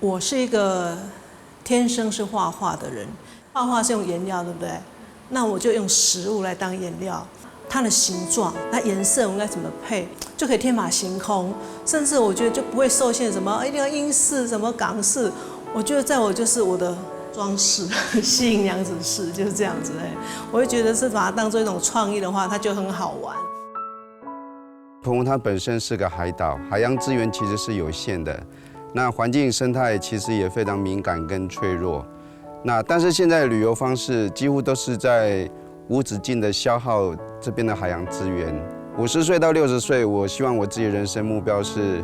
我是一个天生是画画的人，画画是用颜料，对不对？那我就用食物来当颜料，它的形状、它颜色我应该怎么配，就可以天马行空。甚至我觉得就不会受限什么一定要英式、什么港式。我觉得在我就是我的装饰，吸引娘子式就是这样子我会觉得是把它当做一种创意的话，它就很好玩。澎湖它本身是个海岛，海洋资源其实是有限的，那环境生态其实也非常敏感跟脆弱。但是现在的旅游方式几乎都是在无止境的消耗这边的海洋资源。50岁到60岁，我希望我自己的人生目标是，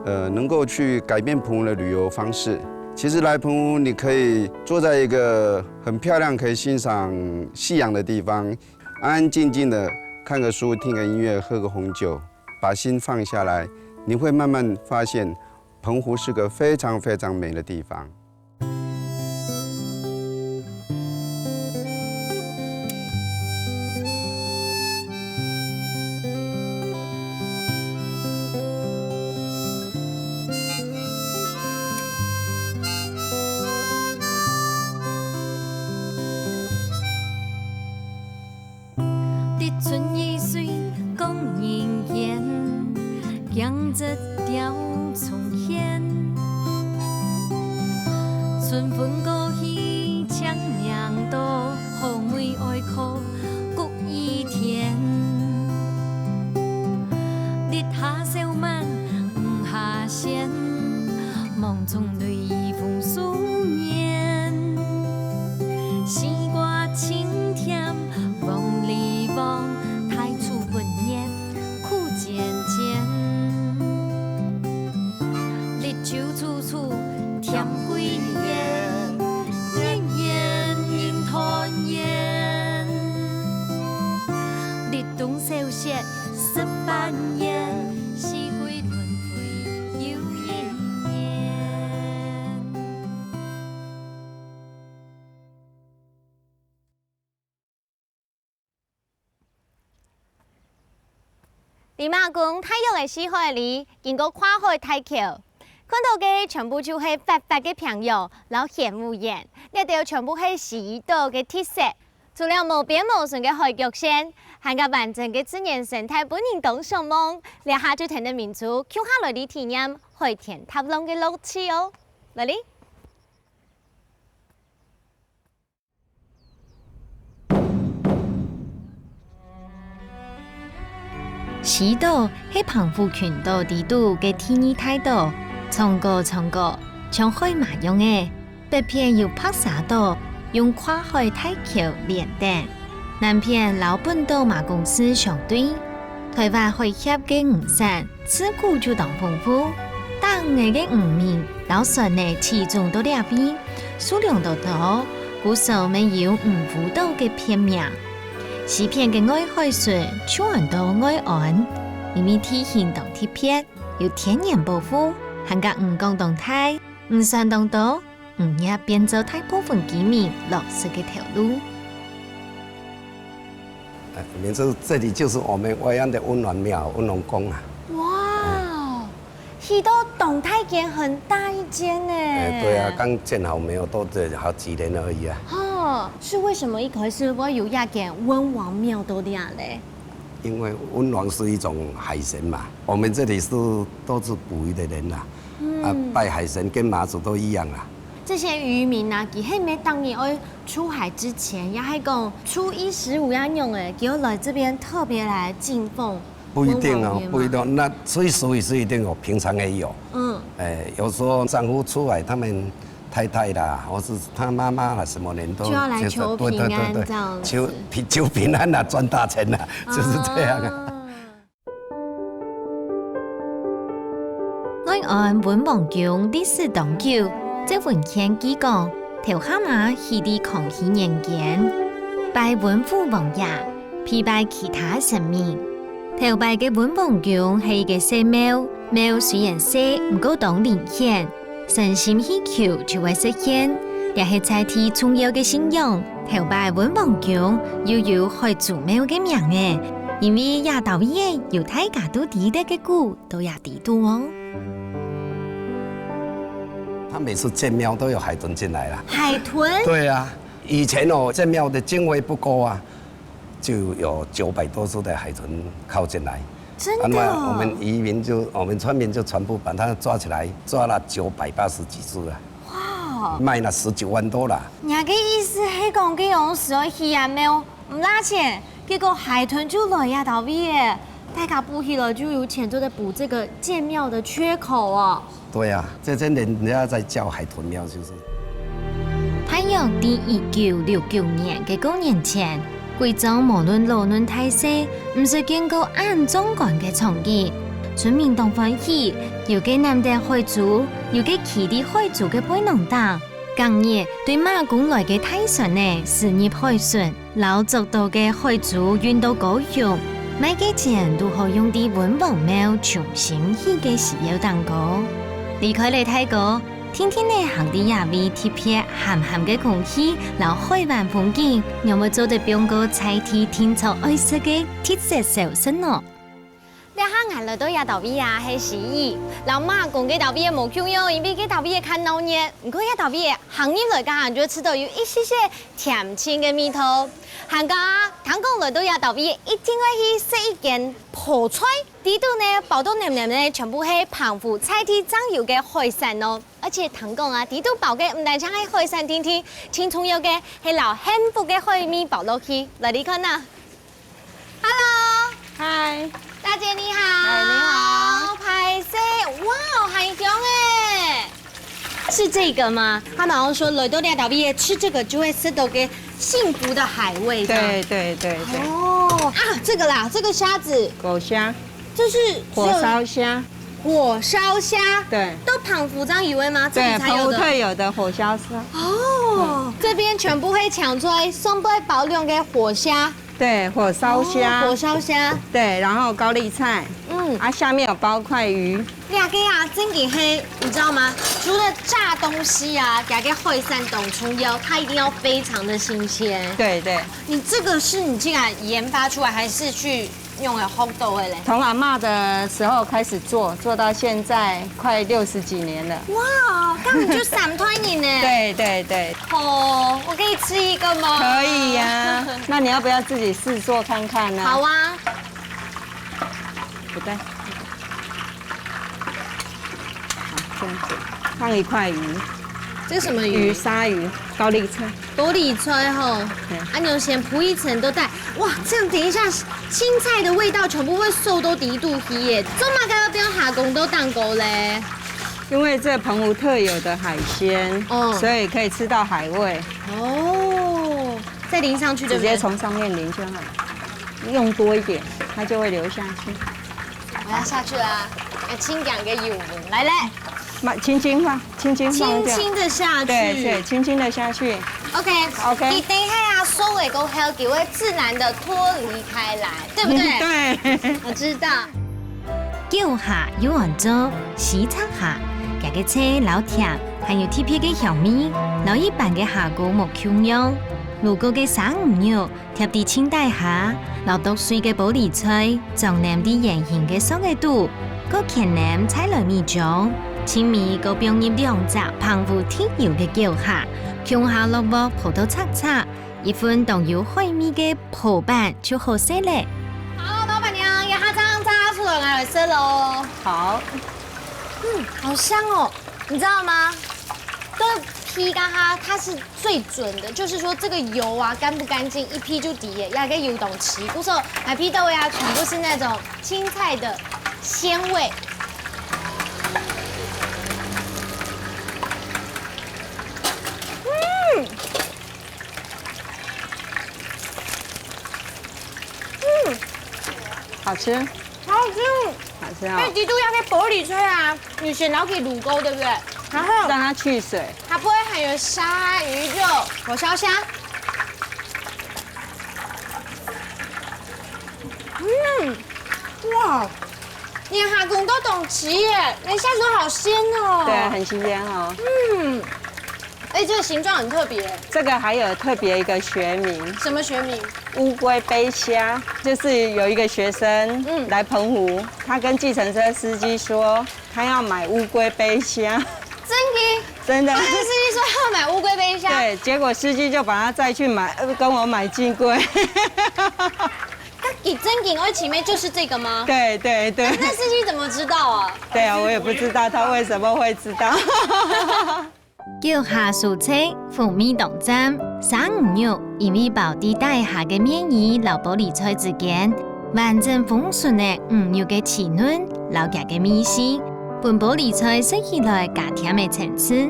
能够去改变澎湖的旅游方式。其实来澎湖，你可以坐在一个很漂亮、可以欣赏夕阳的地方，安安静静的看个书、听个音乐、喝个红酒，把心放下来，你会慢慢发现，澎湖是个非常非常美的地方。春意水讲人言，养着条重现。春分过去，强娘多，后梅爱哭，谷一天。日下小满，黄下仙，梦中泪风素年。时歌清甜，梦里梦。酒处处添归烟，年年迎团圆。日东小雪18年，四季轮回又一年。李马公太阳的四海里，经过跨海大橋。看到嘅全部就是白白嘅平洋，然后咸无盐，呢度全部係西島嘅特色。除了無邊無盡嘅海角線，還有完整嘅自然生態本人當上夢，兩下就聽到民族跳下來啲體驗海天塔浪嘅樂趣哦。來哩！西島係澎湖群島地度嘅第二大島。長過，像海馬樣嘅，北片有白沙島，用跨海大橋連頂；南片老本島馬公司相對。台灣海峽嘅五省，自古就當澎湖，但嘅嘅五面，老船呢始終都兩邊，數量都多，故所沒有五湖島嘅片名。西片嘅外海船，全都外岸，因為地形同特別，有天然保護。韓國吳江動態、吳山東島、吳也變做大部分居民落實嘅條路。民宿这里就是我们外岸的温暖庙、温暖宫啊。哇，西島動態間很大一間呢。对啊，剛建好沒有多這好幾年而已啊。哦，是為什麼一開始我有一間溫王廟都這樣嘞？因為溫王是一種海神嘛，我們這里是都是捕魚的人啦。拜海神跟媽祖都一樣啦。這些漁民啊，佢係咪當年要出海之前，也係講初一15要用誒，佢來這邊特別來敬奉。不一定哦，不一定。那追溯也是一定有，平常也有。有時候丈夫出海，他們太太啦，或是他媽媽啦，什麼人都就要來求平安這樣子。求平安啦，賺大錢啦，就是這樣啊。愛岸溫王宮歷史悠久，這文獻記講，頭下馬起地康熙年間，拜溫府王爺，批拜其他神明。頭拜嘅溫王宮係一個細廟，廟雖然細，唔夠當靈顯，誠心祈求就會實現，也係在地重要嘅信仰。頭拜溫王宮又有海祖廟嘅名嘅，因為亞道嘢有大家都記得嘅故都也知道哦。他每次建庙都有海豚进来了。海豚？对啊，以前哦建庙的经费不够啊，就有900多只的海豚靠进来。真的、我们我们村民就全部把它抓起来，抓了980几只啊。哇！卖了19万多啦。你个意思是讲，佮用时候鱼啊没有唔拉钱，结果海豚就来呀到位耶，大家补起了就有钱，就在补这个建庙的缺口哦。对啊，这些人家在叫海豚庙就是。太阳伫1969年嘅9年前。贵州无论老嫩大小，唔是见过咁壮观嘅场景。村民当欢喜，又给南地海族，又给其他海族嘅背农党。今日对马公来嘅泰顺呢，事业海顺，老族到嘅海族运到高雄，买嘅钱都可用啲温王庙重新起嘅石油蛋糕。离开嚟泰国。天天的行啲夜味贴片咸咸嘅空气，然后海湾风景，有冇做得边个菜地天朝爱食嘅特色小吃呢？你下眼来到亚道味啊，系诗意。老马讲嘅道味冇够用，因为嘅道味看闹热。不过亚道味行业来讲，就吃到有一些些甜清嘅味道。行家听讲来到亚道味，一定会去食一间泡菜。呢度呢，包到黏黏呢，全部係澎湖菜地長有嘅海產哦。而且聽講啊，呢度包嘅唔單止係海產天天，輕重要嘅係留幸福嘅海味包落去。嚟你看啊 ，Hello， 嗨，大姐你好，嗨你好，拍攝，哇，海香哎，是這個嗎？他們好像說來到呢度邊吃這個就會吃到嘅幸福的海味。对对对对，哦啊，這個啦，這個蝦子，狗虾、這是火燒蝦，火燒蝦，对都澎湖這樣以為嗎？這对，裡才有的。澎湖特有的火燒蝦，哦，這邊全部會搶出來送到保量嘅火蝦，对，火燒火蝦，燒蝦，对，然後高麗菜，嗯，下面有包塊魚，兩個啊，真嘅係，你知道嗎？除了炸東西啊，兩個海產凍蔥油，它一定要非常的新鮮。對對，你這個是你竟然研發出來，還是去用來烘豆的嘞？從阿嬷的時候開始做，做到現在快60幾年了。哇，根本就3年呢。對對對，哦，我可以吃一個嗎？可以呀、那你要不要自己試做看看呢？好啊。不對，好，這樣子，放一塊魚，這是什麼魚魚？鯊魚，高麗菜。多里菜吼，按钮先鋪一層都帶，哇，這樣等一下青菜的味道全部會受到底肚皮耶，做嘛該要不要下工都當狗嘞？因為這澎湖特有的海鮮，哦所以可以吃到海味，哦，再淋上去對直接不對？從上面淋就好，用多一點，它就會流下去。我要下去啦，要清兩個油溫，來嘞，輕輕放，輕輕放輕掉，輕的下去。對對，輕輕的下去。 OK OK 你等一下啊，收尾夠還有機會自然的脫離開來，對不對？對。我知道。叫下要按做洗擦下，夾嘅車老甜，還有特別嘅香味，老一般嘅下鍋冇香用。如果嘅生魚肉貼啲清底下，老剁碎嘅玻璃菜，將黏啲圓形嘅鬆嘅肚，個鉗黏菜來米醬，青米個放入2隻澎湖特有嘅叫下，強下落鑊葡萄擦擦，一份當有海味嘅泡飯就好食咧。好，老闆娘，給它這樣炸出來來吃嘍。好，好香哦，你知道嗎？這個批嘎哈它是最準的，就是說這個油啊乾不乾淨，一批就底耶，要個油懂吃。不過買批豆呀，全部是那種青菜的鮮味。好吃，好好吃。好吃啊、因為基督要嘅玻璃菜啊，你先撈起滷溝，對不對？然後讓它去水。它不會含有鯊魚肉、火燒蝦。哇！連下工都懂吃耶，連下手好鮮哦。對，很新鮮哦。哎，這個形狀很特別。這個還有特別一個學名，什麼學名？烏龜背蝦，就是有一個學生來澎湖，他跟計程車司機說，他要買烏龜背蝦。真的？真的。司机说要买乌龟杯箱，对，结果司机就把他再去买，跟我买金龟。他给真给我前面就是这个吗？对对对。那司机怎么知道啊？对啊，我也不知道他为什么会知道。叫下宿车福米动站3、5日，因为保地大厦嘅面衣老玻璃菜之間，完整封存嘅5日嘅稚嫩老夾嘅米絲，本玻璃菜食起來加甜嘅層次。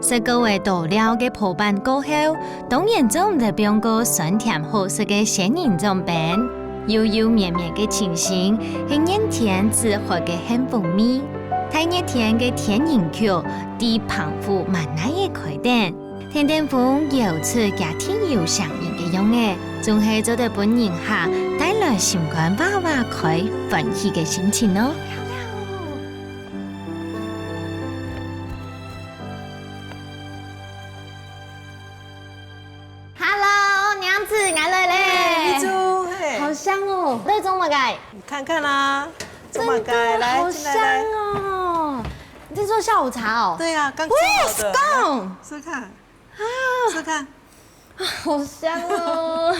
食過嘅塗料嘅鋪板過後，當然就唔代表個酸甜好食嘅鮮人粽餅，悠悠綿綿嘅清新，係黏甜自活嘅香蜂蜜。太熱甜嘅甜人口，啲澎湖蠻奶嘅開店，甜甜風由此加天油上癮嘅用嘅，仲係做得本人下帶來心肝娃娃開歡喜嘅心情咯。Hello， 娘子來了嘞！遗珠，嘿，好香哦，這是中馬蓋，你看看啦，中马真盖，的来，好香进来来。哦！你在做下午茶哦？对呀，刚做好的。贡，试看，试看。好香哦！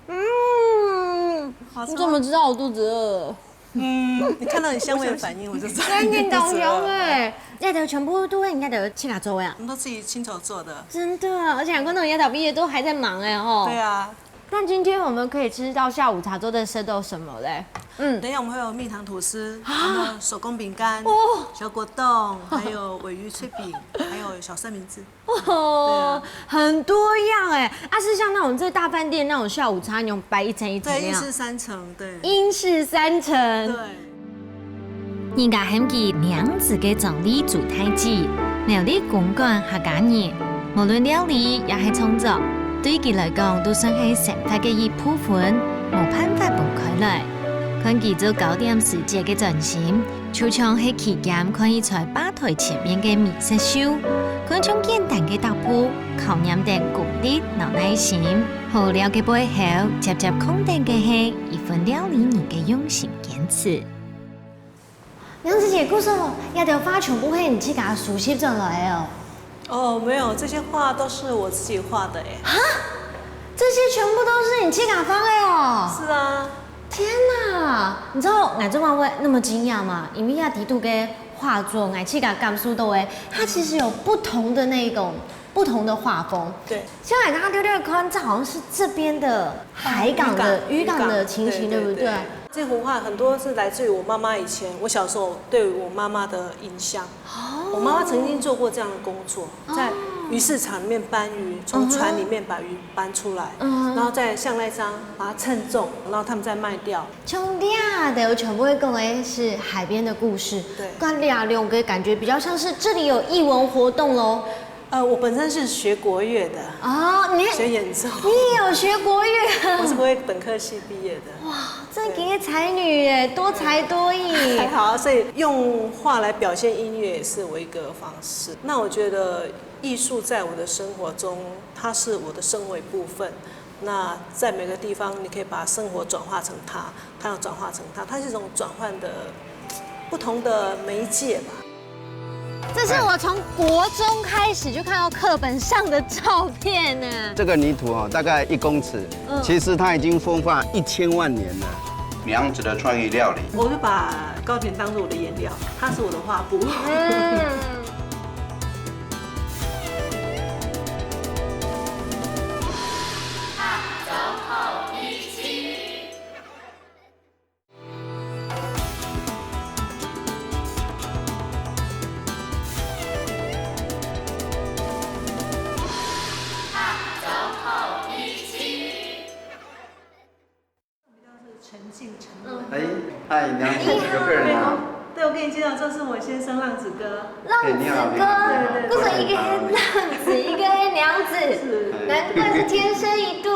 嗯，你怎么知道我肚子饿？你看到你香味的反应，我就知道真的导你肚子饿游哎，亚头全部都会，应该得七卡周呀。我们都自己亲手做的。真的，而且两个那种亚导毕业都还在忙哎吼。对啊，但今天我们可以吃到下午茶做的吃到什么嘞？等一下我们会有蜜糖吐司，然后手工饼干、哦小果冻，还有鲔鱼脆饼，还有小三明治。哦，很多样哎，是像那种在大饭店那种下午茶那种摆一层一层那对，英样，式3层，对。英式3层。对。人家喊佢娘子嘅葬禮做太子，苗栗公館客家人，無論料理也係創作，對佢嚟講都算係生活嘅一部分，冇辦法分開來。看佢做9點時節嘅轉型，就像喺期間可以在吧台前面嘅美食秀，看從簡單嘅搭鋪，靠飲定功力留耐心，好料嘅背後，接接空定嘅係一份料理人嘅用心堅持。娘子姐，故事亚头发全部係你自己熟悉咗來哦。哦，没有，这些画都是我自己画的哎。這些全部都是你自己發的哦。是啊。天哪！你知道我中华会那么驚訝嗎？因為亞迪度嘅畫作，我自己感受到誒，它其實有不同的那種不同的畫風。对。像我剛剛丟丟看，這好像是這邊的海港的漁港的情形，對不對？这幅画很多是来自于我妈妈以前，我小时候对我妈妈的影响。我妈妈曾经做过这样的工作，在鱼市场里面搬鱼，从船里面把鱼搬出来，然后在像那张把它称重，然后他们再卖掉。从俩的全部会跟为是海边的故事，对，跟俩两个感觉比较像是这里有艺文活动喽。我本身是学国乐的哦，你学演奏，你也有学国乐？我是国乐本科系毕业的。哇，这个才女耶，多才多艺。还好，所以用画来表现音乐也是我一个方式。那我觉得艺术在我的生活中，它是我的生活一部分。那在每个地方，你可以把生活转化成它，它要转化成它，它是一种转换的不同的媒介吧。这是我从国中开始就看到课本上的照片呢。这个泥土大概1公尺，其实它已经风化1000万年了。娘子的创意料理，我就把糕点当做我的颜料，它是我的画布。嗨，娘子，有客人啊。对，我跟你介绍，这是我先生浪子哥。浪子哥，不是一个黑浪子，一个黑娘子，难怪是天生一对。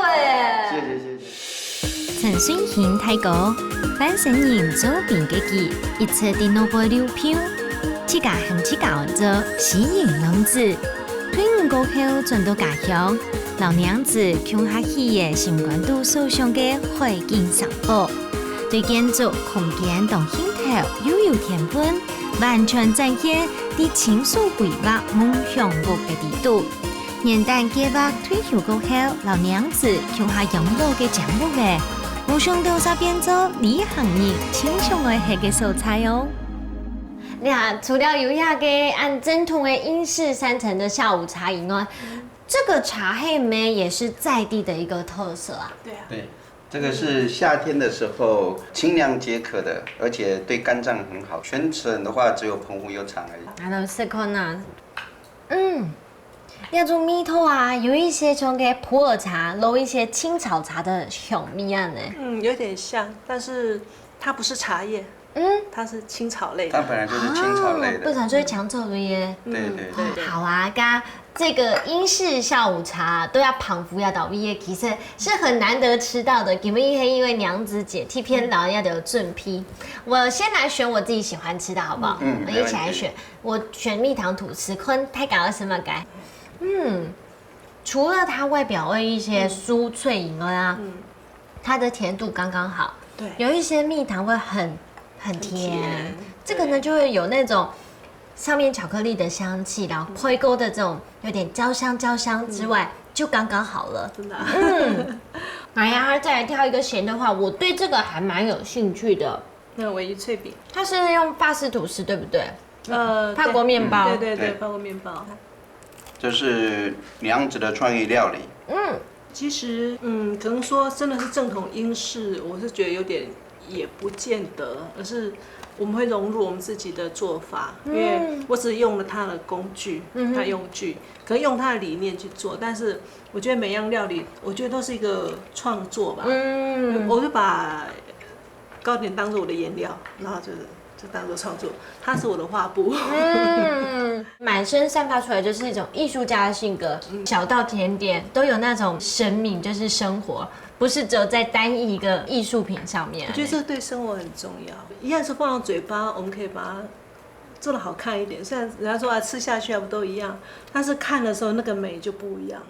谢谢。陳水賢睇過本身人做變嘅記，一切啲腦波流飄，自家含自家做喜迎浪子，退伍過後轉到家鄉，老娘子強下起嘅心肝度所想嘅海景散步。對建築空間同興頭又有天分，完全展現伫情愫规划梦想屋嘅地度。元旦计划退休过后，老娘子求下养老嘅节目嘅，冇想到煞变做旅行人轻松爱吃嘅素菜哦。那除了有遐个按正统的英式山城的下午茶以外，这个茶黑梅也是在地的一个特色啊。对啊，对，这个是夏天的时候清凉解渴的，而且对肝脏很好。全省的话，只有澎湖有产而已。还有试看呐，那种蜜头啊，有一些从给普洱茶揉一些青草茶的小蜜案呢。有点像，但是它不是茶叶，它是青草类的。它本来就是青草类的。不然就会抢走了耶。对对对。对好啊，刚这个英式下午茶都要旁服要倒闭的，其实是很难得吃到的。给们一位娘子姐替偏老要的正批，我先来选我自己喜欢吃的好不好？我一起来选。我选蜜糖吐司，看太搞了什么改？除了它外表有一些酥脆以外啊，它的甜度刚刚好。对，有一些蜜糖会很甜，这个呢就会有那种上面巧克力的香气，然后配勾的这种有点焦香之外，就刚刚好了。真的、哎呀，再来挑一个咸的话，我对这个还蛮有兴趣的。那鲔鱼脆饼，它是用法式吐司，对不对？法对国面包。对对对，对法国面包。这是娘子的创意料理。其实，可能说真的是正统英式，我是觉得有点也不见得，而是我们会融入我们自己的做法，因为我只用了它的工具，它用具，可能用它的理念去做，但是我觉得每样料理，我觉得都是一个创作吧。我就把糕点当做我的颜料，然后就当做创作，它是我的画布。满身散发出来就是一种艺术家的性格，小到甜点都有那种生命，就是生活，不是只有在单一一个艺术品上面。我觉得这对生活很重要。一样是放到嘴巴，我们可以把它做得好看一点。虽然人家说吃下去还不都一样，但是看的时候那个美就不一样了。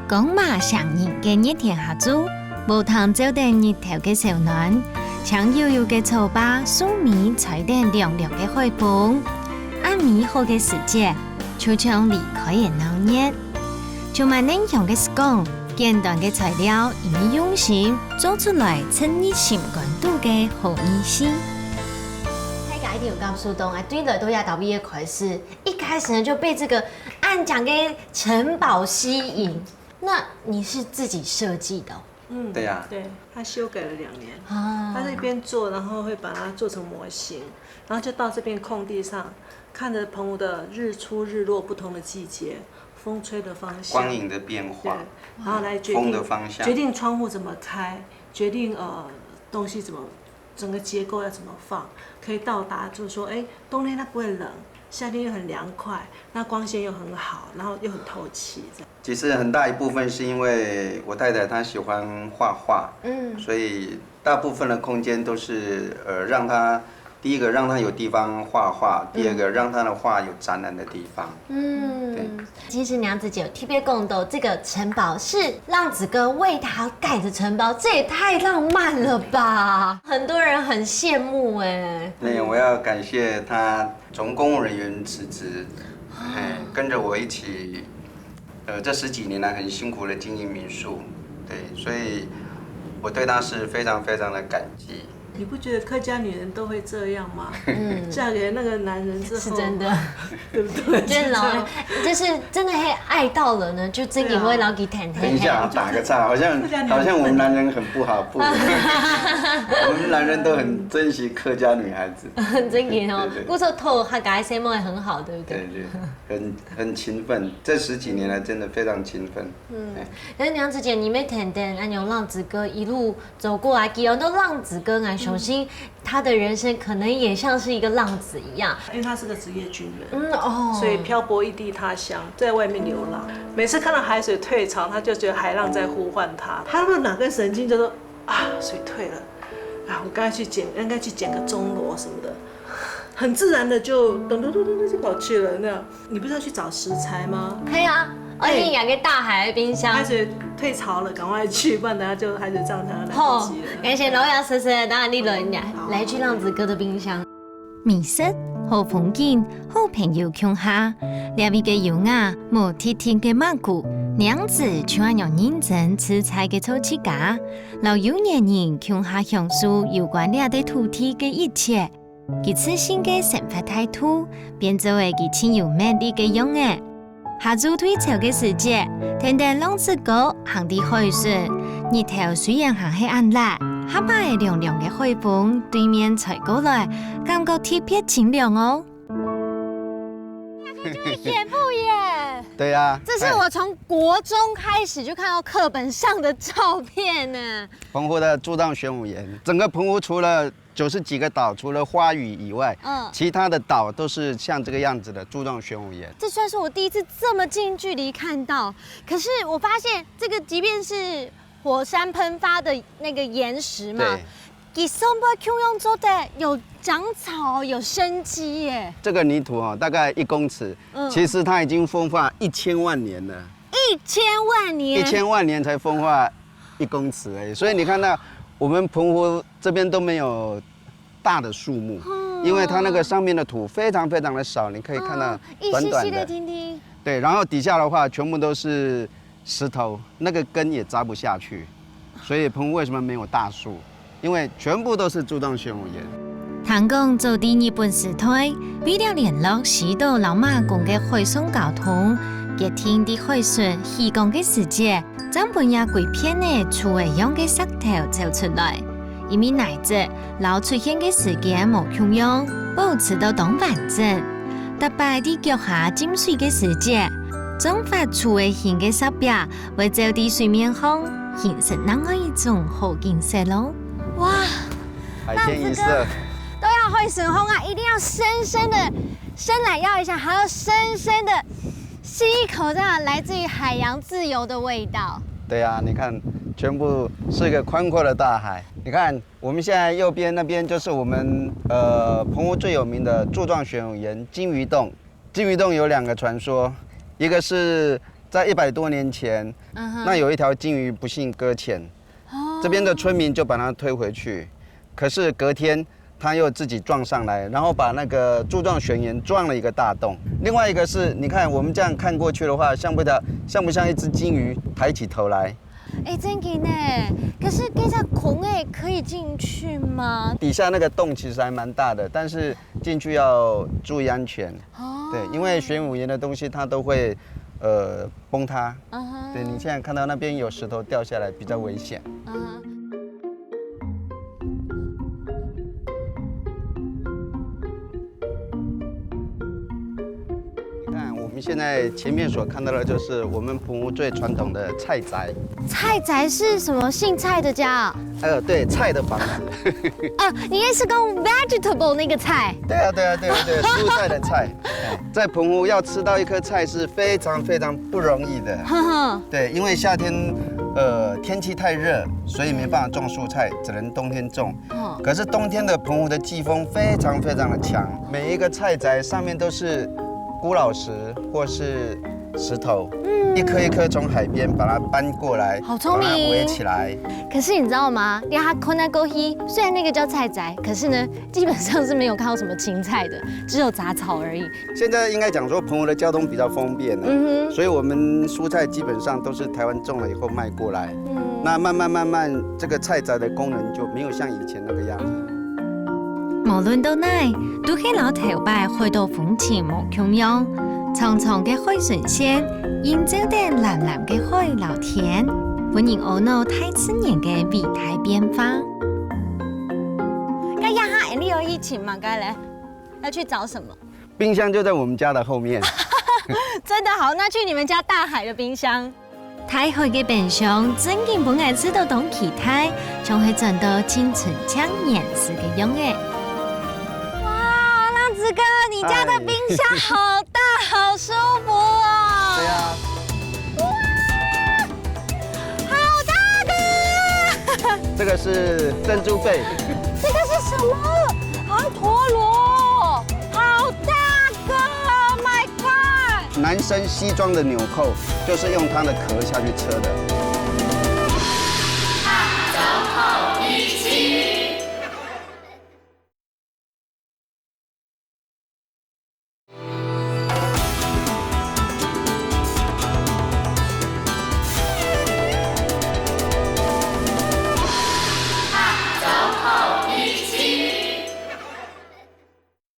讲嘛上人嘅熱甜下煮，無糖酒店熱頭嘅小暖，香悠悠嘅醋巴，酥米彩蛋亮亮嘅海盤，按美好嘅時節，就像離開嘅鬧熱，充滿內容嘅時光，簡單嘅材料，以你用心做出來，趁你心感度嘅好意思。一定有告訴到啊，對了都要倒閉的開始，一開始呢就被這個按講嘅城堡吸引。那你是自己設計的？对呀。对，他修改了2年。他是一边做，然后会把它做成模型，然后就到这片空地上，看着澎湖的日出日落不同的季节，风吹的方向，光影的变化，然后来决风定的方向，决定窗户怎么开，决定东西怎么，整个结构要怎么放，可以到达就是说，冬天它不会冷，夏天又很凉快，那光线又很好，然后又很透气，这样。其实很大一部分是因为我太太她喜欢画画，所以大部分的空间都是让她第一个让她有地方画画，第二个让她的画有展览的地方。对。其实娘子姐有特别讲到，这个城堡是浪子哥为她盖的城堡，这也太浪漫了吧！很多人很羡慕哎。那我要感谢她从公务人员辞职，跟着我一起。这10几年来很辛苦的经营民宿，对，所以我对他是非常非常的感激。你不觉得客家女人都会这样吗？嫁给那个男人之后，是真的，对不对？就是真的会爱到了呢，就真的会老给谈谈。等一下，打个岔，好像我们男人很不好，不，我们男人都很珍惜客家女孩子，很珍惜哦。故说头他改声也很好，对不对？对，很勤奋，这10几年来真的非常勤奋。可是娘子姐，你没谈谈，按牛浪子哥一路走过来，给很多浪子哥来。首先，他的人生可能也像是一个浪子一样，因为他是个职业军人，所以漂泊异地他乡，在外面流浪。每次看到海水退潮，他就觉得海浪在呼唤他，他的哪根神经就说水退了，我应该去捡个钟螺什么的，很自然的就咚就跑去了。那样，你不是要去找食材吗？对啊。而且养个大海的冰箱，海水退潮了，赶快去，不然等下就海水涨潮来不及了。感谢老杨婶婶，当然你来去浪子哥的冰箱。美食好风景，好朋友共下，两位嘅优雅，无铁天嘅马古，娘子像用认真吃菜嘅做起家，老有年人共下享受有关俩的土地嘅一切，佢自信嘅生活态度，变作为佢亲有魅力嘅样嘅。下晝退潮嘅時節，天天浪子高行啲海船，日頭雖然行起暗辣，下擺涼涼嘅海風對面吹過來，感覺特別清涼哦。野不野？对呀、这是我从国中开始就看到课本上的照片呢。澎湖的柱状玄武岩，整个澎湖除了90几个岛，除了花屿以外，其他的岛都是像这个样子的柱状玄武岩。这算是我第一次这么近距离看到，可是我发现这个即便是火山喷发的那个岩石嘛，给松柏 Q 用做的有长草有生机耶。这个泥土大概1公尺，其实它已经风化1000万年了。1000万年？1000万年才风化1公尺而已，所以你看到我们澎湖这边都没有大的树木，因为它那个上面的土非常非常的少，你可以看到短短的。对，然后底下的话全部都是石头，那个根也扎不下去，所以澎湖为什么没有大树？因为全部都是柱状玄武岩。聽講做啲日本時代，為了聯絡西島老馬公嘅海上交通，熱天啲海船起港嘅時節，將本也鬼片嘅粗嘅樣嘅石頭走出來，因為乃至老出現嘅時間冇同樣，保持到當完整。特別啲腳下浸水嘅時節，將發粗嘅形嘅石壁會走啲水面上，形成那樣一種好景色咯。哇，海天一色。都要会神烘啊，一定要深深的伸懒腰一下，还要深深的吸一口这样来自于海洋自由的味道。对啊，你看，全部是一个宽阔的大海。你看，我们现在右边那边就是我们澎湖最有名的柱状玄武岩金鱼洞。金鱼洞有2个传说，一个是在100多年前，那有一条金鱼不幸搁浅，这边的村民就把它推回去，可是隔天它又自己撞上来，然后把那个柱状玄岩撞了一个大洞。另外一个是，你看我们这样看过去的话，像不像一只金鱼抬起头来？哎，真的呢。可是这只孔哎，可以进去吗？底下那个洞其实还蛮大的，但是进去要注意安全。对，因为玄武岩的东西它都会崩塌。对，你现在看到那边有石头掉下来，比较危险。我们现在前面所看到的就是我们澎湖最传统的菜宅。菜宅是什么姓蔡的家？对，菜的房子。你也是跟 vegetable 那个菜？对啊，蔬菜的菜。在澎湖要吃到一颗菜是非常非常不容易的。对，因为夏天天气太热，所以没办法种蔬菜，只能冬天种。可是冬天的澎湖的季风非常非常的强，每一个菜宅上面都是古老石或是石头，一颗一颗从海边把它搬过来，好聪明，把它围起来。可是你知道吗？连它困在沟溪，虽然那个叫菜宅，可是呢，基本上是没有看到什么青菜的，只有杂草而已。现在应该讲说澎湖的交通比较方便了，所以我们蔬菜基本上都是台湾种了以后卖过来。那慢慢，这个菜宅的功能就没有像以前那个样子。無論到哪，都係老頭擺海島風情無窮樣，長長嘅海船線，映照着藍藍嘅海老田，歡迎我腦太自然嘅美態變化。該呀哈，你有疫情嗎？該來，要去找什麼？冰箱就在我們家的後面。真的好，那去你們家大海的冰箱。太海嘅冰箱真根本係知道當期態，仲係賺到清純強顏色嘅樣嘅。子哥，你家的冰箱好大，好舒服哦！对啊，哇，好大个！这个是珍珠贝。这个是什么？好像陀螺，好大个 ！Oh my god！男生西装的纽扣就是用它的壳下去车的。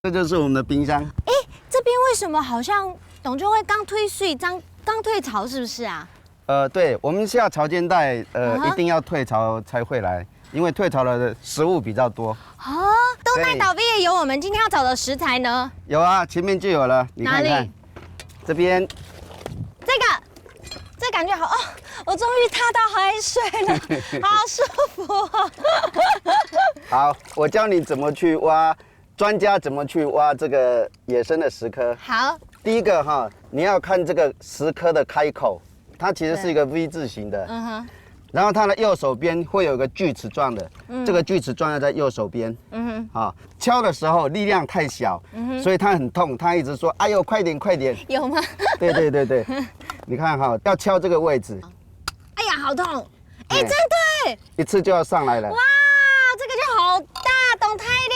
这就是我们的冰箱。这边为什么好像董就会刚退水，刚退潮，是不是啊？对，我们下潮间带，一定要退潮才会来，因为退潮的食物比较多。哦，东奈岛边也有我们今天要找的食材呢。有啊，前面就有了，你看看，这边这感觉好哦，我终于踏到海水了，好舒服哦。好，我教你怎么去挖，专家怎么去挖这个野生的石刻。好，第一个哈，你要看这个石刻的开口，它其实是一个 V 字形的。嗯哼。然后它的右手边会有一个锯齿状的，这个锯齿状要在右手边。嗯哼，好，敲的时候力量太小，所以它很痛，它一直说：“哎呦，快点，快点！”有吗？对，你看哈，要敲这个位置。哎呀，好痛！哎，真的，一次就要上来了。哇，这个就好大，懂太厉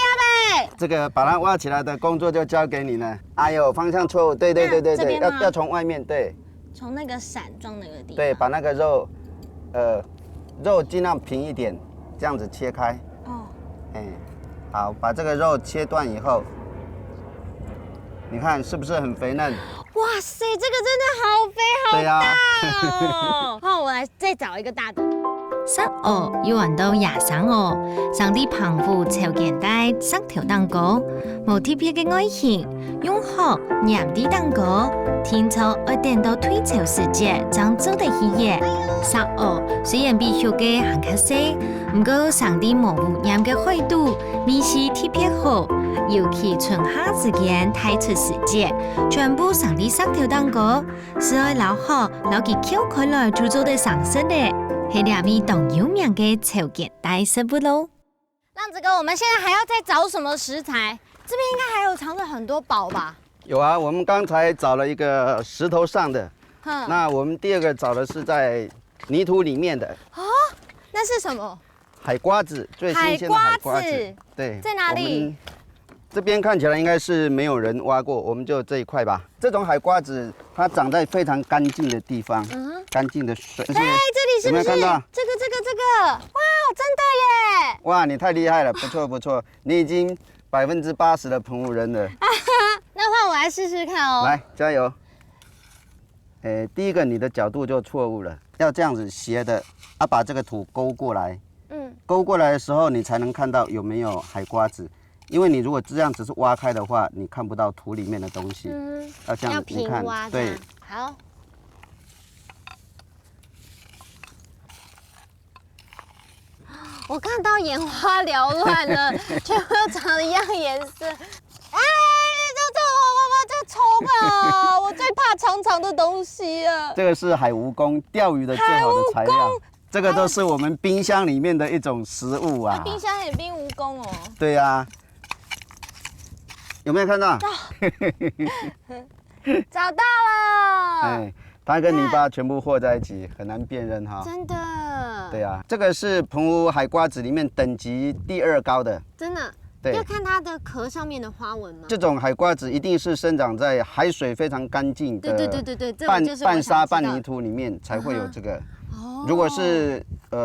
害。这个把它挖起来的工作就交给你了。哎呦，方向错误，对，要从外面，对，从那个伞状那个地方。对，把那个肉尽量平一点，这样子切开。哦。好，把这个肉切断以后，你看是不是很肥嫩？哇塞，这个真的好肥好大哦！好，我来再找一个大的。山澳要揾到野生澳，上啲澎湖潮間帶塞條蛋糕，無特別嘅外形，用殼黏啲蛋糕，天朝愛等到退潮時節才做得起嘅。山澳雖然比香嘅行較細，唔過上啲無污染嘅海島，味是特別好。尤其春夏之間太出時節，全部上啲塞條蛋糕，是愛撈好撈佢撬開來就做得上色嘅。係兩味當有名嘅潮間帶食物咯。浪子哥，我们现在还要再找什么食材？这边应该还有藏着很多宝吧？有啊，我们刚才找了一个石头上的，那我们第二个找的是在泥土里面的。哦，那是什么？海瓜子，最新鲜的海瓜子。对，在哪里？这边看起来应该是没有人挖过，我们就这一块吧。这种海瓜子它长在非常干净的地方，干净的水。哎，这里是不是？有没有看到？这个，哇，真的耶！哇，你太厉害了，不错，你已经80%的澎湖人了。那换我来试试看哦。来，加油。第一个你的角度就错误了，要这样子斜的，把这个土勾过来。勾过来的时候，你才能看到有没有海瓜子。因为你如果这样只是挖开的话，你看不到土里面的东西。要这样子，你看，对，好。我看到眼花缭乱了，全部都长得一样颜色。哎，这丑吧！我最怕长长的东西啊。这个是海蜈蚣，钓鱼的最好的材料。这个都是我们冰箱里面的一种食物啊。冰箱也冰蜈蚣哦。对呀。有没有看到？找到了。它跟泥巴全部和在一起，很难辨认哈。真的。对啊，这个是澎湖海瓜子里面等级第2高的。真的。对。要看它的壳上面的花纹吗？这种海瓜子一定是生长在海水非常干净的，对，半沙半泥土里面才会有这个。如果是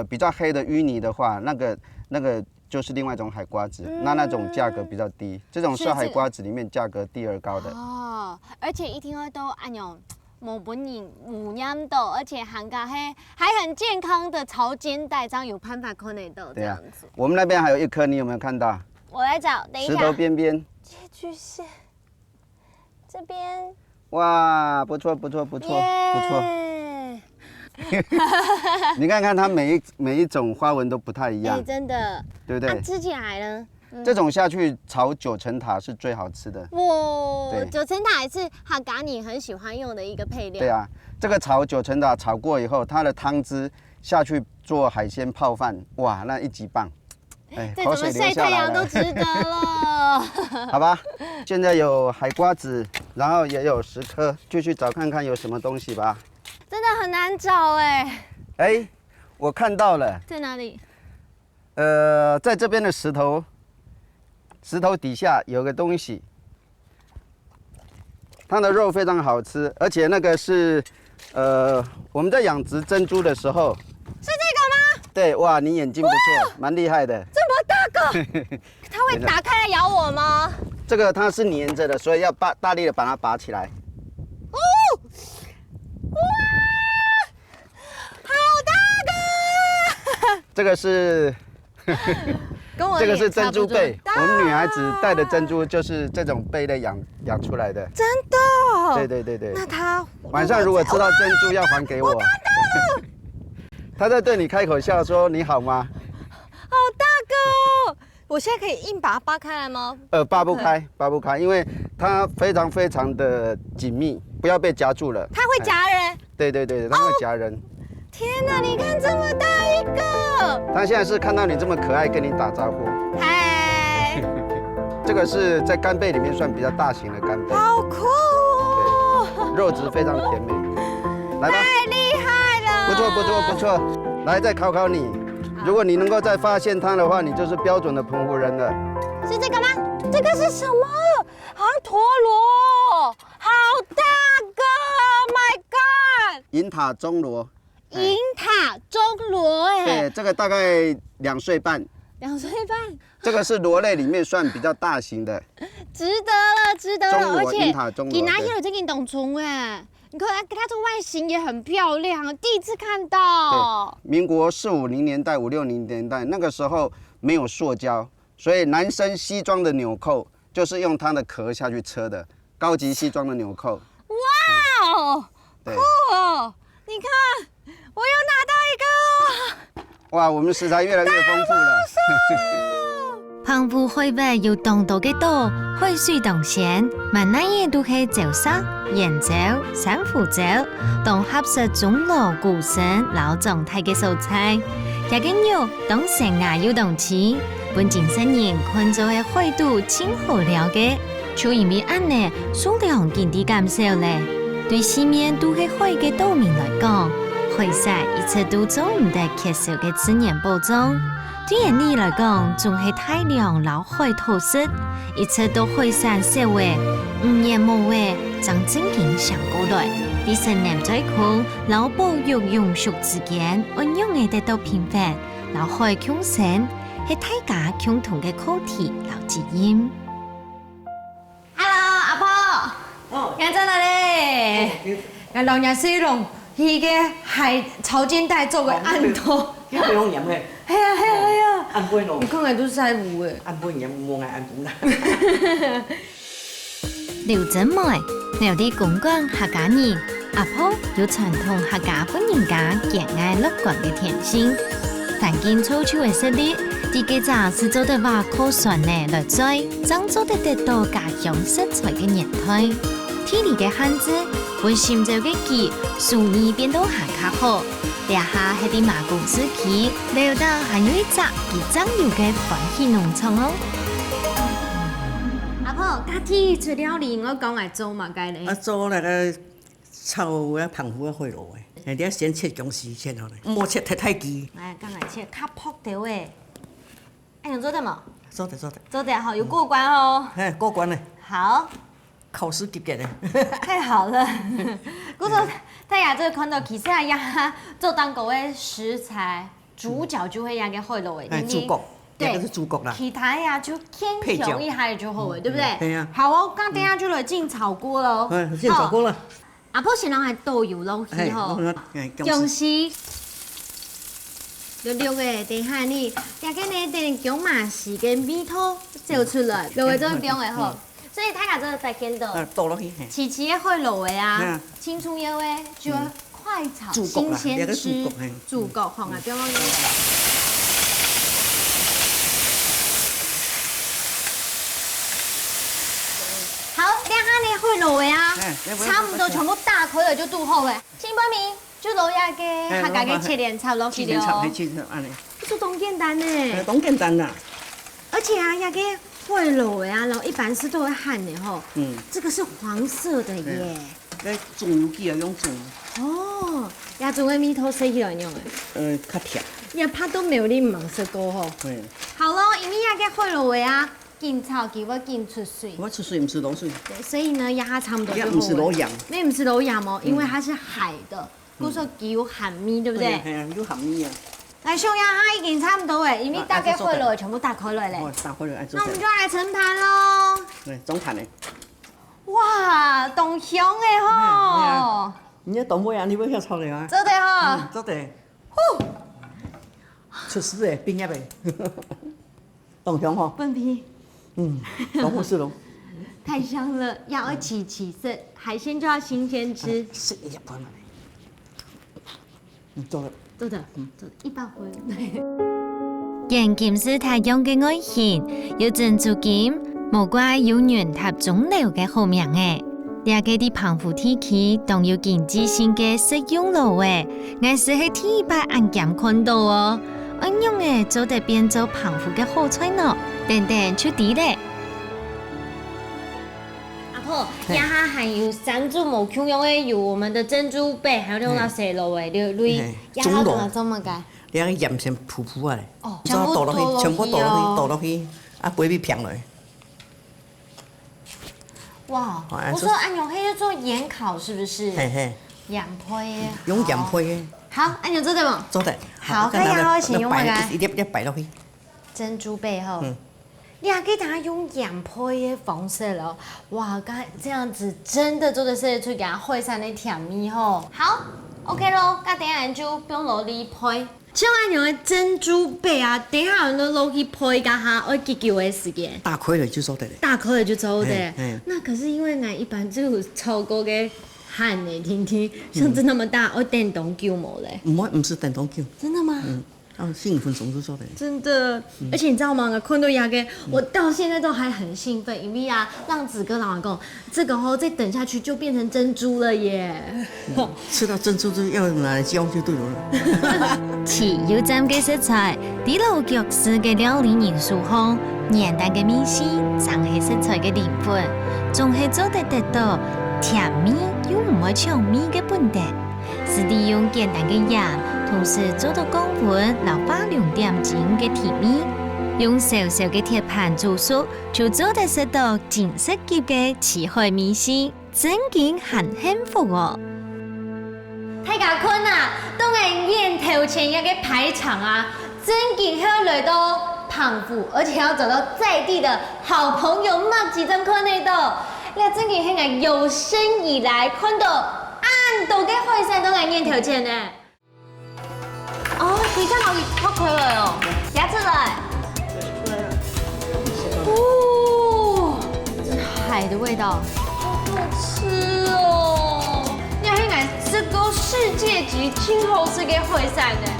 比较黑的淤泥的话，那个。就是另外一种海瓜子，那种价格比较低，这种是海瓜子里面价格第2高的。哦，而且一听说都按用无污染到，而且还很健康的潮间带，这样有办法可能到这样子。我们那边还有一颗，你有没有看到？我来找，等一下。石头边边。寄居蟹，这边。哇，不错。你看看它每一种花纹都不太一样，真的，对不对？吃起来呢，这种下去炒9层塔是最好吃的。哇，9层塔也是哈嘎你很喜欢用的一个配料。对啊，这个炒9层塔炒过以后，它的汤汁下去做海鲜泡饭，哇，那一级棒。口水流下来了。晒太阳都值得了。好吧，现在有海瓜子，然后也有石刻，就去找看看有什么东西吧。真的很难找哎。我看到了。在哪里？在这边的石头底下有个东西，它的肉非常好吃，而且那个是我们在养殖珍珠的时候。是这个吗？对，哇，你眼睛不错，蛮厉害的。这么大个，它会打开来咬我吗？这个它是粘着的，所以要大力的把它拔起来。哦，哇，好大个！这个是，跟我这个是脸差不多珍珠贝，大我们女孩子戴的珍珠就是这种贝类养出来的。真的哦。对对对对。那它晚上如果吃到珍珠要还给我。他在对你开口笑说你好吗？好大个哦！我现在可以硬把它扒开来吗？扒不开，因为它非常的紧密，不要被夹住了。它会夹人。对对对，它会夹人。天哪，你看这么大一个！它现在是看到你这么可爱，跟你打招呼。嗨，这个是在干贝里面算比较大型的干贝，好酷哦！对，肉质非常甜美。来吧，太厉害了！不错，来再考考你。如果你能够再发现它的话，你就是标准的澎湖人了。是这个吗？这个是什么？好像陀螺，好大个 ！Oh my god！银塔钟螺。银塔钟螺，哎，对，这个大概2岁半。 2岁半，这个是螺类里面算比较大型的。值得了，值得了，钟螺而且银塔钟螺给拿对有这个董虫哎，你看它这个外形也很漂亮，第一次看到。民国450年代、560年代那个时候没有塑胶，所以男生西装的纽扣就是用它的壳下去车的，高级西装的纽扣。哇哦，对，酷哦！你看，我又拿到一个。哇，我们食材越来越丰富了。澎湖海北有众多嘅岛，海水同咸，万那嘢都係潮汕、鹽洲、珊瑚洲，同合適種羅古神老狀態嘅素材。也嘅肉當成牙要同吃，本前生人看做係海度清好料嘅，就因為安呢數量見啲減少咧。對市面都係海嘅島民來講，海產一直都做唔得缺少嘅自然保障。 對人哋來講，仲係大量老海土色，一切都海產社會5年冇話將正經上過來。第三年再看，老保育用熟之間，運用嘅得到平衡，老海共生係大家共同嘅課題老基因。Hello， 阿婆。哦。看真啦咧，俺老娘是用伊個係潮間帶做嘅案頭。 cái này không nhầm nghe 係啊係啊係啊！ ăn quên rồi 你講嘅都是在乎嘅。 ăn quên nhầm mua ngày ăn cũng là 劉真梅，我哋公館客家人，阿婆有傳統客家本人家健愛樂觀嘅天性。凡見粗粗嘅實力，啲記者是做得話靠船呢來追，爭做得得到家鄉色彩嘅年代。天理嘅限制，本心就嘅記，數年變到行卡好。 底下係啲麻公司企，料到還有一隻幾張有嘅歡喜農場哦。阿婆，家己出料理，我講嚟做嘛，該咧。做那個炒啊澎湖啊回爐嘅，人哋先切薑絲先好咧，莫切太忌。哎，講嚟切較撲掉誒。哎，你做得冇？做得做得，做得好，有過關哦。哎過關咧，好，考試及格咧。太好了。我說大家這個看到其實呀，做當個嘅食材，主角就會呀個海螺誒，哎，主角，這個是主角啦。其他呀就添調一下就好誒，對不對？對呀。好哦，咁等下就來進炒鍋咯。嗯，先炒鍋啦。阿婆先攞係豆油落去吼，薑絲，就六個等下呢，也跟你等薑麻絲嘅味道走出來，落去做薑嘅吼。所以大家這白見到，倒落去。起起嘅會落嘅啊，青葱油嘅就快炒新鮮吃，主角紅啊，薑油。好，等下呢會落嘅啊，差唔多全部打開了就煮好嘅。新白米就落下嘅客家嘅切蓮炒落去了，這都簡單呢，都簡單啦。而且啊，那個會落嘅啊，然後一般是都會หั่嘅吼。嗯，這個是黃色的耶。誒，種有幾啊種種？哦，也種嘅米頭洗起來用嘅。較甜。也怕都沒有你唔食過吼。對。好咯，因為那個會落嘅啊。緊炒佢會緊出水，我出水唔是滷水，對，所以呢壓差唔多就好。也唔是滷鹽，那唔是滷鹽哦，因為它是海的，故說有鹹味，對不對？係啊，有鹹味啊。来，秀呀，它已经差不多诶，因为大概会了，全部打开了嘞。打开了，那我们就要来盛盘喽。对，总盘的。哇，动香诶吼！你要动尾啊？你要遐粗的啊？做得吼。做得。呼！出师的，毕业的。动香吼。本皮。龙虎是龙。太香了，要起色，海鲜就要新鲜吃。是一盘嘛。做的。做的100分。盐金是太阳嘅外形，有珍珠金，无怪有源塔中流嘅好名诶。呢個啲澎湖地區當有經濟性嘅食用路誒，我是喺第一擺眼見看到哦。安樣誒做得變做澎湖嘅好菜咯，等等出啲咧。阿婆，呀哈还有三株冇用用诶，有我们的珍珠贝，还有用那些肉诶，类呀哈怎么做么个？你个盐先铺铺啊嘞，全部倒落去，全部倒落去，啊，杯米平落。哇，我说安永黑是做盐烤是不是？嘿嘿，盐胚。用盐胚的。好，安永做得吗？做得。好，可以好先用那个。一粒摆落去。珍珠贝后。你还可以等下用盐胚的方式了，哇，刚这样子真的做的是出给它烩上的甜蜜吼。好 ，OK 咯，那等下就不用落去配。像安用的珍珠贝啊，等下我都落去配噶哈，要几久的时间？大颗的就做得了。大颗的就做的。那可是因为俺一般只有超过个汉的，听听，像这那么大，要电动久冇嘞？不是电动久。真的吗？15分钟就做的。真的，而且你知道吗？看到牙给我到现在都还很兴奋，因为啊，让子哥老公这个再等下去就变成珍珠了耶！吃到珍珠就要拿来浇就对了。豉油蘸嘅食材，啲老腳式嘅料理元素好，簡單嘅米線就係食材嘅靈魂，仲係做得到甜味又唔會搶味嘅本地，是利用簡單嘅鹽。同時做到高溫，留花兩點鐘嘅甜味，用小小嘅鐵盤煮熟，就做得食到正式級嘅刺海米線，真經很幸福哦！太家坤啊，當然宴頭前要嘅排場啊，真經要來到澎湖，而且要找到在地的好朋友麥吉珍坤那度，那真經係我有生以來看到按到嘅會山當然宴頭前呢。哦，你看到你破开了哦，牙出来。哦，海的味道，好好吃哦！你还敢吃过世界级今后是给会散的。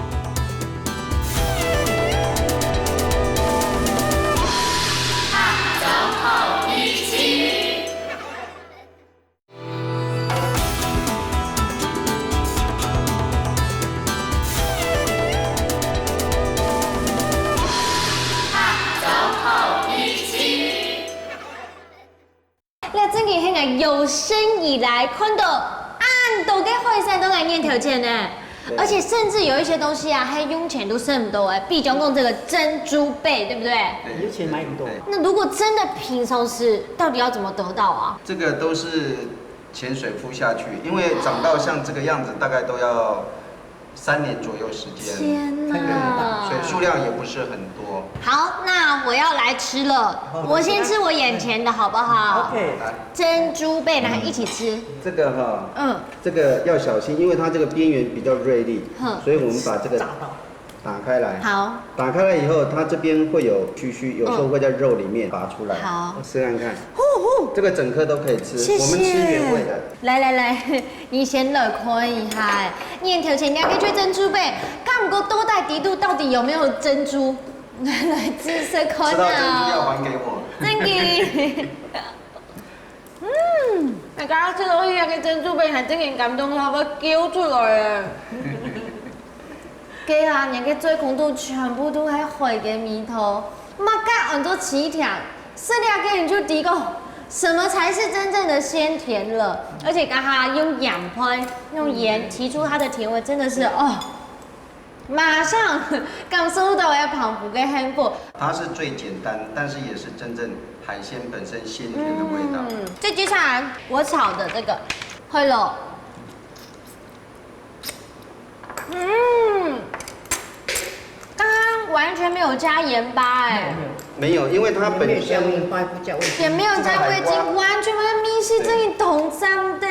有生以来看到按都给会山都来念条件呢，而且甚至有一些东西啊，还用钱都剩很多哎，毕竟用这个珍珠贝，对不对？对，有钱买很多。那如果真的平常吃，到底要怎么得到啊？这个都是潜水孵下去，因为长到像这个样子，大概都要3年左右时间。天哪！所以数量也不是很多。好，那我要来吃了。我先吃我眼前的好不好 ？OK。珍珠贝来一起吃。这个哈，这个要小心，因为它这个边缘比较锐利，所以我们把这个打开来。好。打开来以后，它这边会有须，有时候会在肉里面拔出来。好，试看看。这个整颗都可以吃，谢谢。我们吃原味的。来，你先来看一下。面条前两个缺珍珠贝，看过多带底度到底有没有珍珠？来自色看啊！吃到珍珠要还给我。真的。大家吃到那个珍珠贝，还真嘅感动到要叫出來啊！雞啊，人嘅嘴孔度全部都係海嘅味道，乜干很多奇甜，吃了個人就知道什麼才是真正的鮮甜了。而且剛它用鹽配，用鹽提出它的甜味，真的是哦，馬上感受到要澎湖嘅幸福。它是最簡單，但是也是真正海鮮本身鮮甜的味道。再接下來我炒的這個會咯。完全没有加盐巴哎，没有，因为它本身也没有加味精，完全没有米是这里同脏的，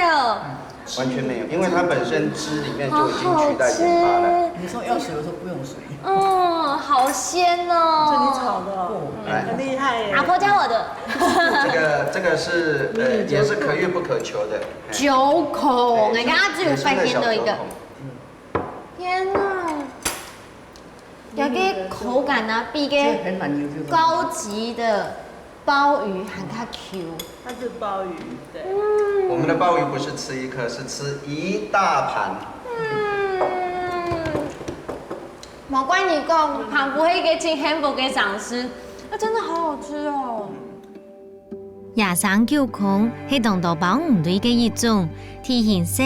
完全没有，因为它本身汁里面就已经取代盐巴了。你说要水，我说不用水。嗯，好鲜哦。这你炒的哦，很厉害耶。阿婆教我的。这个是也是可遇不可求的。9孔，你刚刚只有翻天的一个。天哪！有个口感呢，比个高级的鲍鱼还较 Q。它是鲍鱼，对。我们的鲍鱼不是吃一颗，是吃一大盘。冇怪你讲，旁不会给请 hamburger 给讲师，那真的好好吃哦。野生球孔是当到鲍鱼类嘅一种，体型小，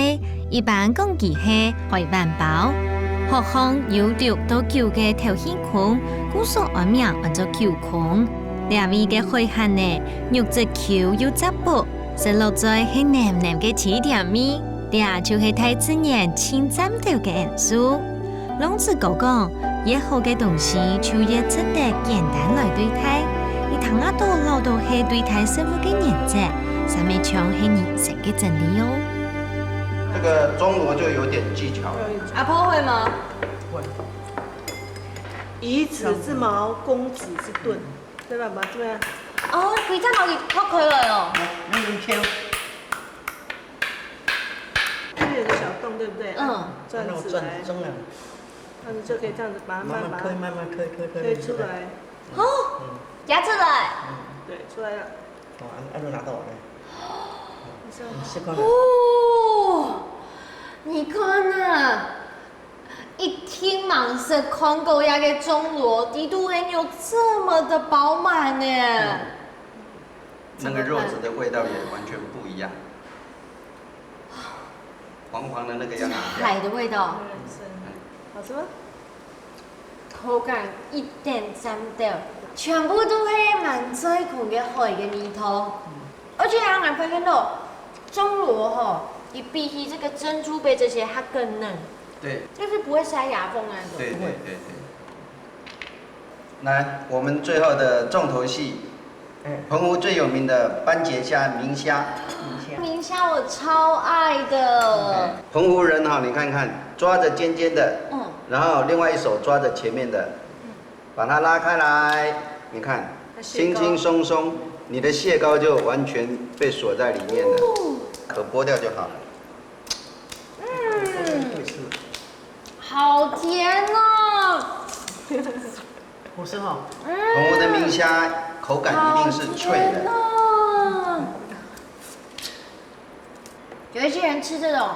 一般讲其系海湾鲍。学项有6到9嘅头线孔，故所按名按做球孔。两位嘅海鲜呢，肉质 Q 又杂薄，食落在係黏黏嘅起甜味，這就是大自然清淡到嘅元素。老子講，越好嘅東西就越值得簡單來對待。你睇下到老到係對待食物嘅原則，上面唱係人生嘅真理哦。这个中螺就有点技巧。阿婆會嗎？会。以子之矛攻子之盾，对吧？把这样。哦，佢真係學佢嚟哦。那你挑。这里有个小洞，对不对？嗯。这样子来。中了。那你就可以这样子把它慢慢推，慢慢推，推出来。哦，夹出來。对，出来了。哦，按照拿到了。哦，你看啊，一天忙是看狗鸭嘅中螺，底肚人有这么的饱满呢。那个肉质的味道也完全不一样，黄黄的那个要拿掉。海的味道，好吃吗？口感一点沾掉，全部都係滿載孔嘅海嘅味道，而且讓人發現到中螺哈，也比起這個珍珠貝這些，它更嫩，对，就是不會塞牙縫那種。对。来，我们最后的重头戏，澎湖最有名的斑节虾、明虾。明虾我超愛的。澎湖人哈，你看看，抓着尖尖的，然后另外一手抓着前面的，把它拉开来，你看，轻轻松松，你的蟹膏就完全被锁在里面了，壳剥掉就好了。好甜哦！好吃哦。澎湖的明虾口感一定是脆的。有一些人吃这种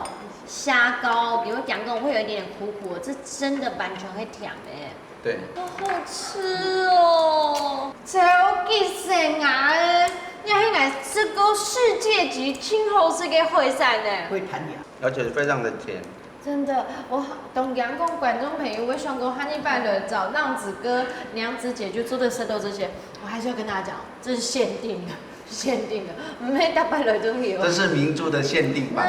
虾膏，比如讲跟我会有一点点苦苦的，这真的完全会甜的耶。对。好好吃哦！超级神啊！你还来这个世界级青好吃的海产呢？会弹牙。而且非常的甜。真的，我东阳公观众朋友，我想过汉一般的找浪子哥、娘子姐就做的舌头这些，我还是要跟大家讲，这是限定的。限定的，每大摆来都有。这是明珠的限定版。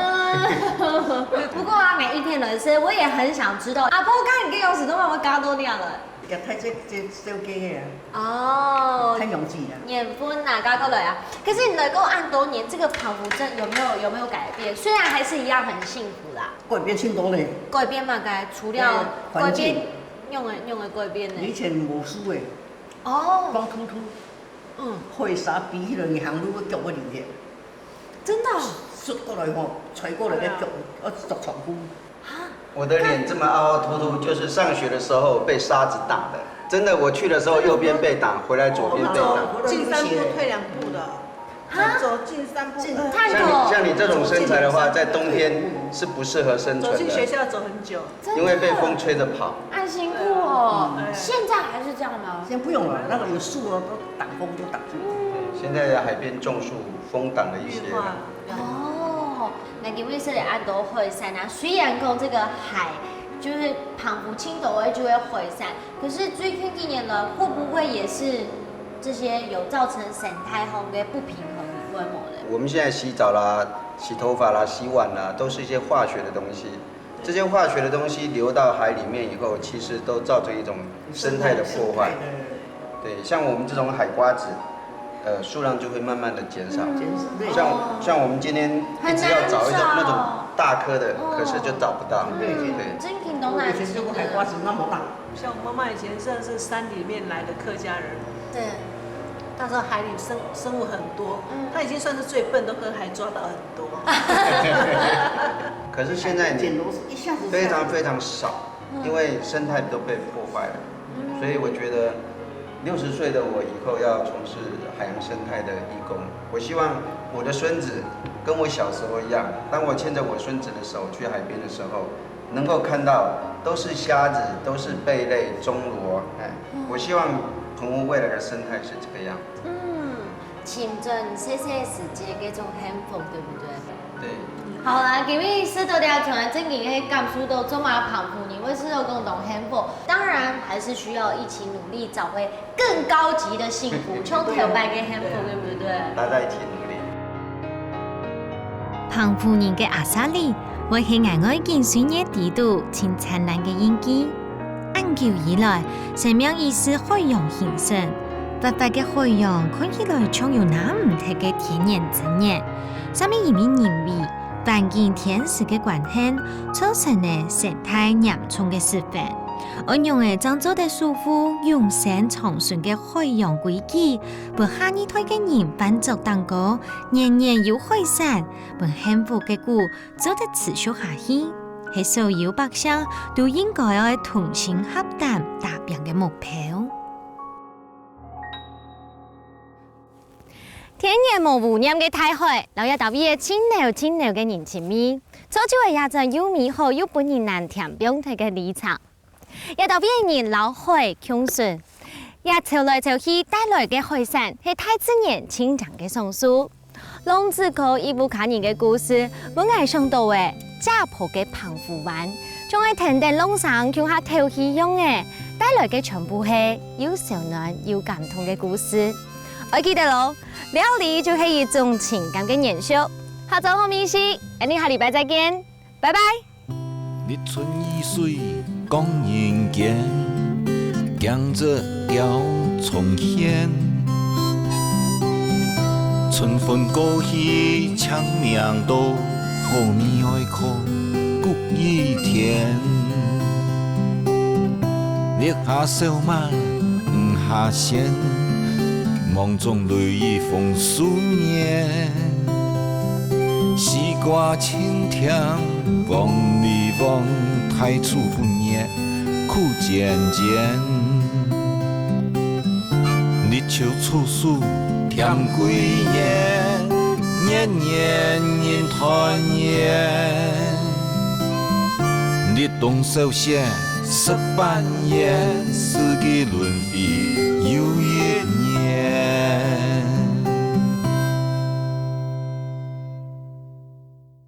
不过啊，每一天来吃，我也很想知道。阿婆，刚你给有时都帮我加多点了。也太这少加个啊。哦。太容易了。年份哪加过来啊？可是你能够按多年，这个澎湖镇有没有改变？虽然还是一样很幸福啦。改变挺多嘞。改变嘛，该除了改变用的改变呢。以前无输诶。哦。光秃秃。会沙比迄个行路个脚个里面，真的、哦。摔过来吼，踹过来个脚，足长夫。我的脸这么凹凹凸凸，就是上学的时候被沙子打的。真的，我去的时候右边被打，回来左边被打。进3步退2步的。走进3步。像你这种身材的话，在冬天是不适合生存的。走进学校走很久。因为被风吹着跑。很辛苦哦。现在还是这样吗？现在不用了，那个有树哦，都挡风都挡住。现在的海边种树，风挡了一些。哦，那你为什么按多会山啊？虽然讲这个海就是澎湖青岛会就会回山，可是最近几年了，会不会也是这些有造成生态红的不平衡与规模的？我们现在洗澡啦、洗头发啦、洗碗啦，都是一些化学的东西。这些化学的东西流到海里面以后，其实都造成一种生态的破坏。对，像我们这种海瓜子，数量就会慢慢的减少。像我们今天一直要找一种那种大颗的，可是就找不到。对。真品都难吃。海瓜子那么大。像我妈妈以前真的是山里面来的客家人，对。那时候海里生物很多，她已经算是最笨，都跟海抓到很多。可是现在非常非常少，因为生态都被破坏了，所以我觉得60岁的我以后要从事海洋生态的义工。我希望我的孙子跟我小时候一样，当我牵着我孙子的手去海边的时候，能够看到都是虾子，都是贝类、钟螺。我希望澎湖未来的生态是这个样子。亲真谢谢时节这种幸福，对不对？对。好啦，今日说到了从正经的感受到做嘛澎湖人会是有共同幸福，当然还是需要一起努力，找回更高级的幸福，从头摆嘅幸福，对不对？大家一起努力。澎湖人嘅阿萨里，我係眼愛見水野地度前燦爛嘅演技。按久以來，生命意識海洋形成。發達嘅海洋看起來像有那唔同嘅天然資源，上面一面人為環境天時嘅關係，造成嘅生態嚴重嘅失衡。按用嘅創造嘅舒服、永生長存嘅海洋軌跡，為下一代嘅人販作蛋糕，年年有海產，為幸福嘅故做得持續下去，係所有百姓都應該要同心合膽達成嘅目標。天然無污染嘅大海，留一道嘢清流嘅人情味，造就係一隻又美好又本人難填標題嘅理想。一道嘢人老海共存，也潮來潮去帶來嘅海產係大自然清淨嘅松樹。浪子哥一部看人嘅故事，我係想到嘅家婆嘅澎湖灣，仲係停定浪上叫下透氣用嘅，帶來嘅全部係又小暖又感動嘅故事。我記得咯。料理就係一種情感嘅延續。下週好美食，我哋下禮拜再見，拜拜。日春雨水講人間，江浙要重現。春風過去長命多，後面愛靠谷雨天。烈下小馬唔下線。夢中淚雨風思念，西瓜青甜，望你望太初不念，苦漸漸。日秋處暑甜桂葉，年年人團圓。日冬收線十半夜，四季輪迴。